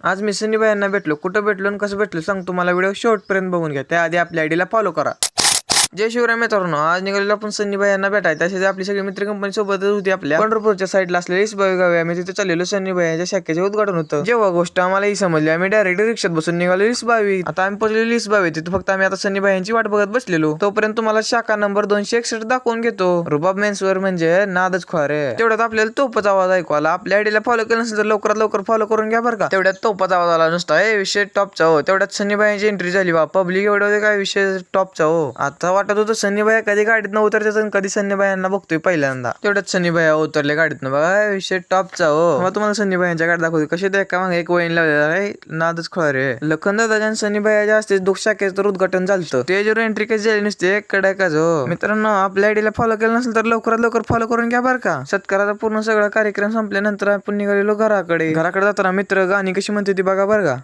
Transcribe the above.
आज मी सनी भाईंना भेटलो. कुठं भेटलो आणि कसं भेटलो सांगतो. मला व्हिडिओ शेवटपर्यंत बघून घ्या. त्याआधी आपल्या आयडीला फॉलो करा. जय शिवराय मित्रांनो, आज निघालेलो आपण सनी भाईंना भेटायला. तसेच आपली सगळी मित्र कंपनी सोबतच होती. आपल्या पंढरपूरच्या साईडला असलेली इसबावी गावी आम्ही तिथे चाललेलो. सनी भाईच्या शाखेचे उद्घाटन होतं. जेव्हा गोष्ट आम्हाला ही समजली, आम्ही डायरेक्ट रिक्षात बसून निघालो इसबावी. आता आम्ही पोहोचलेलो इसबावी. तिथे फक्त आम्ही आता सनी भाईंची वाट बघत बसलेलो. तोपर्यंत तुम्हाला शाखा नंबर 261 दाखवून घेतो. रुबाब मेन्सवर म्हणजे नादच खोरे. तेवढ्यात आपल्याला तोफाचा आवाज ऐकू आला. आपल्या आयडीला फॉलो केलं नसेल तर लवकरात लवकर फॉलो करून घ्या बरं का. तेवढ्यात तोफाचा आवाज आला नुसता विषय टॉपचा हो. तेवढ्यात सनी भाईंची एंट्री झाली. वा पब्लिक एवढं होते काय विषय टॉपचा हो. आता वाटत होतं सनी भाई कधी गाडीतनं उतरतात आणि कधी सनी भाईंना बघतोय पहिल्यांदा. तेवढ्यात सनी भाई उतरले गाडीतनं. बघा विषय टॉपचा हो. मग तुम्हाला सनी भाईंच्या गाडी दाखवते कशी ते एका मागे एक वहीन लावलेला आहे. नादच खोरे. लखन दादाच्या सनी भाईच्या असते दुःख शाखेचं उद्घाटन झालं. स्टेजवर एंट्री कशी झाली नसते कडाकाच हो. मित्रांनो, आपल्या आयडीला फॉलो केलं नसेल तर लवकरात लवकर फॉलो करून घ्या बरं का. सत्काराचा पूर्ण सगळा कार्यक्रम संपल्यानंतर आपण निघालेलो घराकडे. घराकडे जाताना मित्र गाणी कशी म्हणते ती बघा बरं का.